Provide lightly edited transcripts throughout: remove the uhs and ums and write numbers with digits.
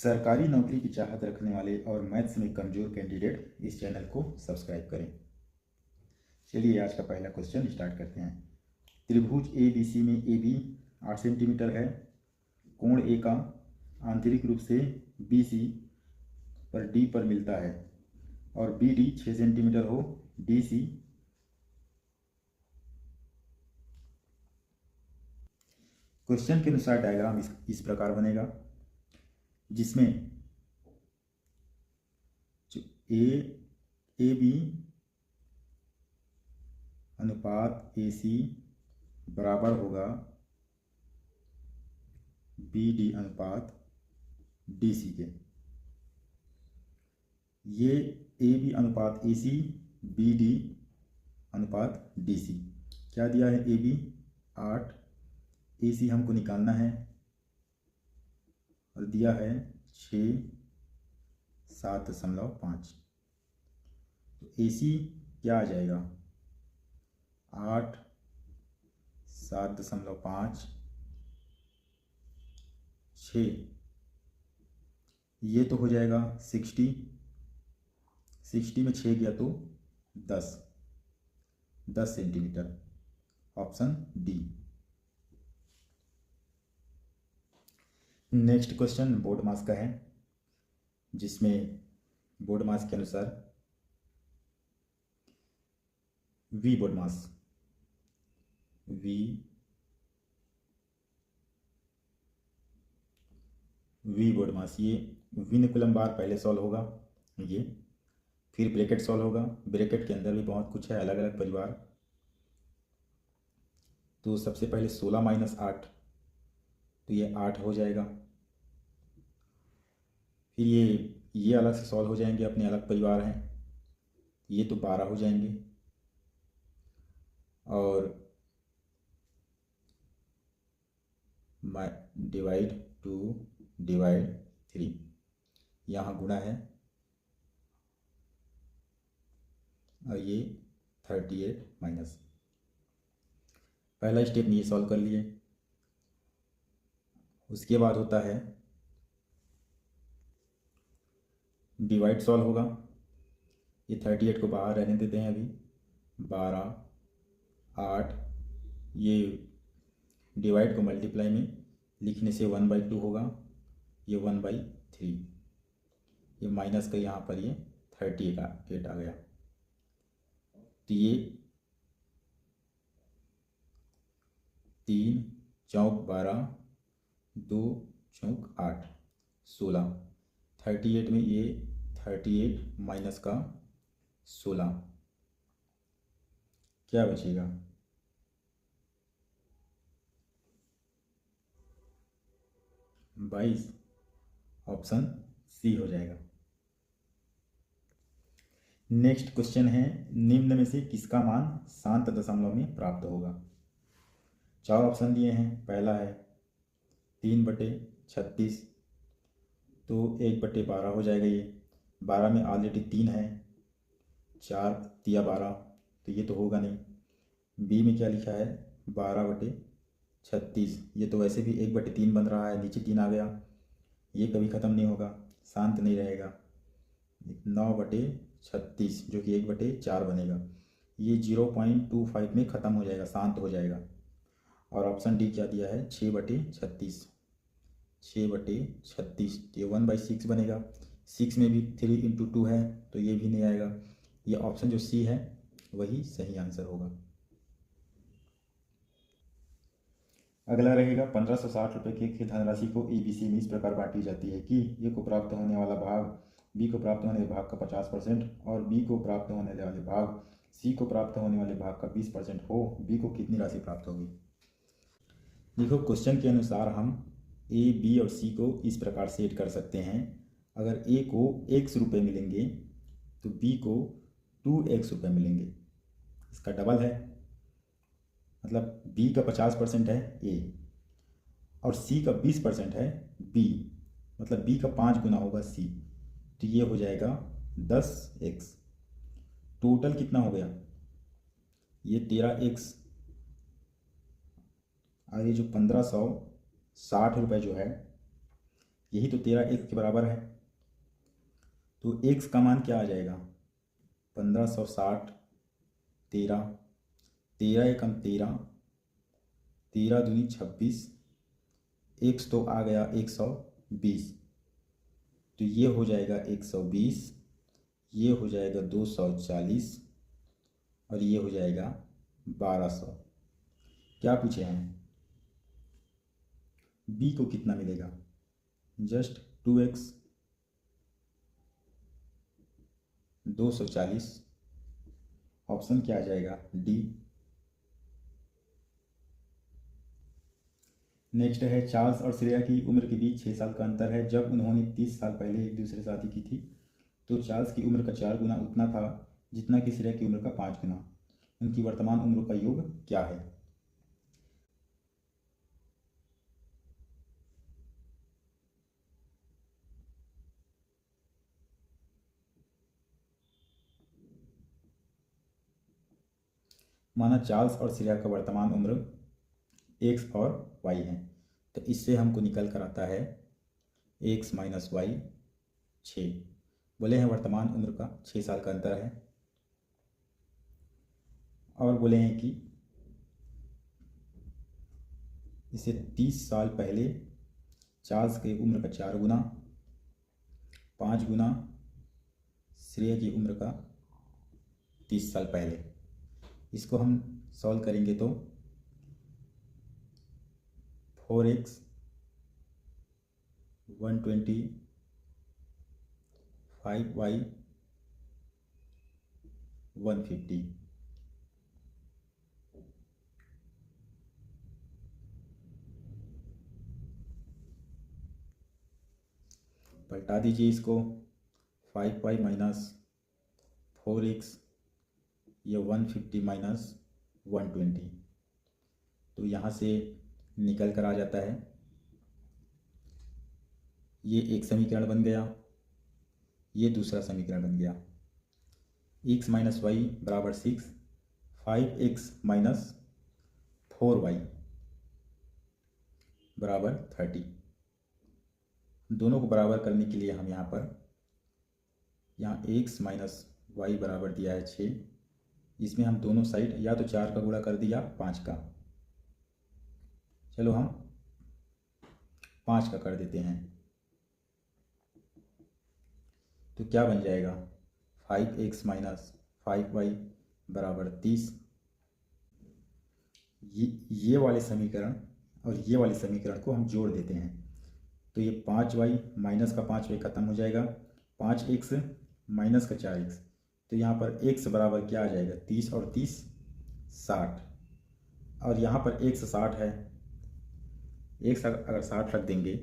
सरकारी नौकरी की चाहत रखने वाले और मैथ्स में कमज़ोर कैंडिडेट इस चैनल को सब्सक्राइब करें। चलिए आज का पहला क्वेश्चन स्टार्ट करते हैं। त्रिभुज ए बी सी में ए बी 8 सेंटीमीटर है, कोण ए का आंतरिक रूप से बी सी पर डी पर मिलता है और बी डी 6 सेंटीमीटर हो, डी सी क्वेश्चन के अनुसार डायग्राम इस प्रकार बनेगा, जिसमें ए बी अनुपात ए सी बराबर होगा बी डी अनुपात डी सी के। ये ए बी अनुपात ए सी, बी डी अनुपात डी सी क्या दिया है? ए बी 8, ए सी हमको निकालना है और दिया है 6, 7.5। तो ए सी क्या आ जाएगा? 8, 7.5, 6, ये तो हो जाएगा 60 में 6 गया तो 10 centimeter. Option D. Next question board mass का है, जिसमें बोर्ड मास के अनुसार V board mass V board mass, ये विन कूलम बार पहले सॉल्व होगा, ये फिर ब्रैकेट सॉल्व होगा। ब्रैकेट के अंदर भी बहुत कुछ है, अलग अलग परिवार। तो सबसे पहले 16 - 8, तो ये 8 हो जाएगा। फिर ये अलग से सॉल्व हो जाएंगे, अपने अलग परिवार हैं, ये तो 12 हो जाएंगे। और डिवाइड 2 डिवाइड 3, यहाँ गुणा है और ये 38 माइनस। पहला स्टेप में ये सॉल्व कर लिए। उसके बाद होता है डिवाइड सॉल्व होगा। ये 38 को बाहर रहने देते हैं अभी। 12, 8, ये डिवाइड को मल्टीप्लाई में लिखने से 1/2 होगा, ये 1/3। ये माइनस का यहाँ पर ये 38 आ गया। तो ये 3 चौक 12, 2 चौक 8, 16। 38 में ये 38 माइनस का 16 क्या बचेगा? 22। ऑप्शन सी हो जाएगा। नेक्स्ट क्वेश्चन है, निम्न में से किसका मान शांत दशमलव में प्राप्त होगा? 4 ऑप्शन दिए हैं। पहला है 3/36, तो 1/12 हो जाएगा। ये 12 में ऑलरेडी 3 है, 4 तिया 12, तो ये तो होगा नहीं। बी में क्या लिखा है? 12/36, ये तो वैसे भी 1/3 बन रहा है, नीचे 3 आ गया, ये कभी ख़त्म नहीं होगा, शांत नहीं रहेगा। 9/36 जो कि 1/4 बनेगा, ये 0.25 में ख़त्म हो जाएगा, शांत हो जाएगा। और ऑप्शन डी क्या दिया है? 6/36, 6/36, ये 1/6 बनेगा। 6 में भी 3 × 2 है, तो ये भी नहीं आएगा। ये ऑप्शन जो सी है वही सही आंसर होगा। अगला रहेगा 1560 रुपये की धनराशि को ABC में इस प्रकार बांटी जाती है कि ए को प्राप्त होने वाला भाग बी को प्राप्त होने वाले भाग का 50% और बी को प्राप्त होने वाले भाग सी को प्राप्त होने वाले भाग का 20% हो। बी को कितनी राशि प्राप्त होगी? देखो, क्वेश्चन के अनुसार हम ए, बी और सी को इस प्रकार सेट कर सकते हैं। अगर ए को x रुपये मिलेंगे तो बी को 2x रुपये मिलेंगे, इसका डबल है। मतलब बी का 50% है ए और सी का 20% है बी, मतलब बी का 5 गुना होगा सी, तो ये हो जाएगा 10x। टोटल कितना हो गया? ये 13x और ये जो 1560 रुपये जो है यही तो 13 x के बराबर है। तो x का मान क्या आ जाएगा? 1560, 13, 13 एकम 13, 13 दूनी 26, x तो आ गया 120। तो ये हो जाएगा 120, ये हो जाएगा 240 और ये हो जाएगा 1200। क्या पूछे हैं? b को कितना मिलेगा? Just 2x 240। ऑप्शन क्या आ जाएगा? डी। नेक्स्ट है, चार्ल्स और श्रेया की उम्र के बीच 6 साल का अंतर है। जब उन्होंने 30 साल पहले एक दूसरे से शादी की थी तो चार्ल्स की उम्र का 4 गुना उतना था जितना कि श्रेया की उम्र का 5 गुना। उनकी वर्तमान उम्र का योग क्या है? माना चार्ल्स और श्रेया का वर्तमान उम्र एक्स और वाई है, तो इससे हमको निकल कर आता है एक्स माइनस वाई 6। बोले हैं वर्तमान उम्र का 6 साल का अंतर है। और बोले हैं कि इसे 30 साल पहले चार्ल्स की उम्र का 4 गुना, 5 गुना श्रेया की उम्र का 30 साल पहले। इसको हम सॉल्व करेंगे तो 4x 120, 5y 150। पलटा दीजिए इसको, 5y माइनस 4x, ये 150 माइनस 120। तो यहाँ से निकल कर आ जाता है, ये एक समीकरण बन गया, ये दूसरा समीकरण बन गया। x माइनस वाई बराबर 6, 5x माइनस 4y बराबर 30। दोनों को बराबर करने के लिए हम यहाँ x माइनस वाई बराबर दिया है 6। इसमें हम दोनों साइड या तो 4 का गुणा कर दिया 5 का, चलो हम 5 का कर देते हैं। तो क्या बन जाएगा? 5x माइनस 5y बराबर 30। ये वाले समीकरण और ये वाले समीकरण को हम जोड़ देते हैं तो ये 5y माइनस का 5y खत्म हो जाएगा, 5x माइनस का 4x। तो यहाँ पर x बराबर क्या आ जाएगा? 30 और 30 60। और यहाँ पर x 60 है, x अगर 60 रख देंगे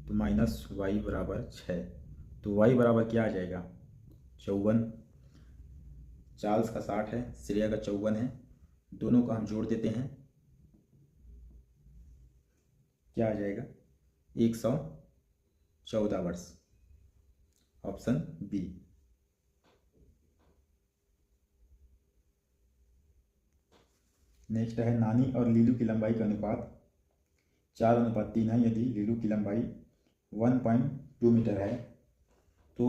तो माइनस वाई बराबर 6। तो y बराबर क्या आ जाएगा? 54। चार्ल्स का 60 है, श्रेया का 54 है, दोनों को हम जोड़ देते हैं, क्या आ जाएगा? 114 वर्ष। Option B. नेक्स्ट है, नानी और लीलू की लंबाई का अनुपात 4:3 है। यदि लीलू की लंबाई 1.2 मीटर है तो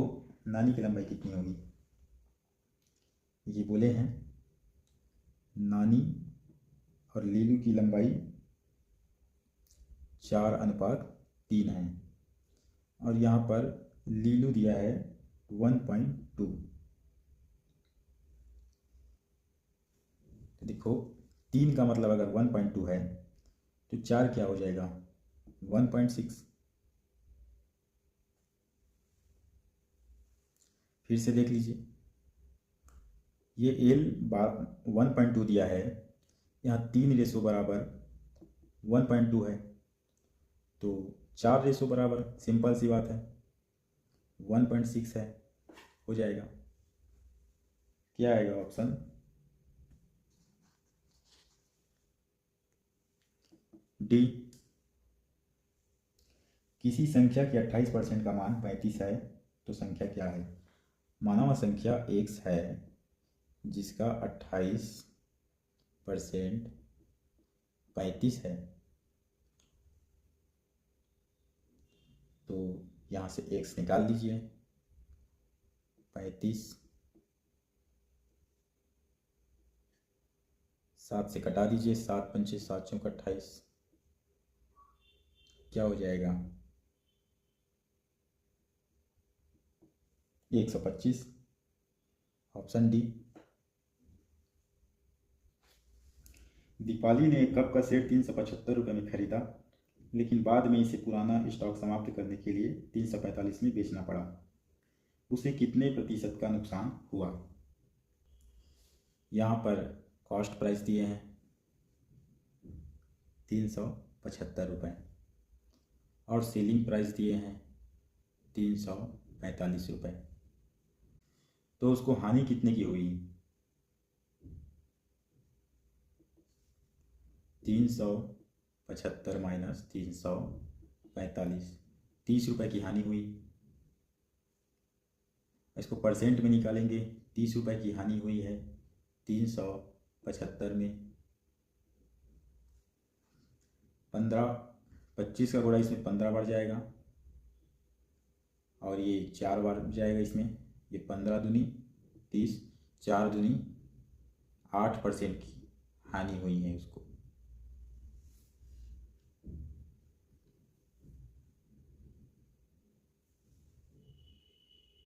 नानी की लंबाई कितनी होगी? ये बोले हैं नानी और लीलू की लंबाई 4:3 है और यहाँ पर लीलू दिया है 1.2। तो देखो 3 का मतलब अगर 1.2 है तो 4 क्या हो जाएगा? 1.6। फिर से देख लीजिए, ये एल 1.2 दिया है, यहाँ 3 रेशो बराबर 1.2 है तो 4 रेशो बराबर सिंपल सी बात है 1.6 है, हो जाएगा। क्या आएगा? Option D. किसी संख्या के 28% का मान 35 है तो संख्या क्या है? माना वह संख्या x है जिसका 28% 35 है तो यहाँ से x निकाल दीजिए, 35, 7 से कटा दीजिए, 7 पंचे 7 चौक 28, क्या हो जाएगा 125, ऑप्शन डी। दीपाली ने कप का सेट 375 रुपये में खरीदा, लेकिन बाद में इसे पुराना स्टॉक समाप्त करने के लिए 345 में बेचना पड़ा। उसे कितने प्रतिशत का नुकसान हुआ? यहाँ पर कॉस्ट प्राइस दिए हैं 375 रुपये और सेलिंग प्राइस दिए हैं 345 रुपये। तो उसको हानि कितने की हुई? 375 माइनस 345, 30 रुपये की हानि हुई। इसको परसेंट में निकालेंगे, 30 रुपये की हानि हुई है 375 में। 25 का गुणा इसमें 15 बार जाएगा और ये 4 बार जाएगा इसमें। ये 15 दूनी 30, 4 दूनी 8% की हानि हुई है उसको।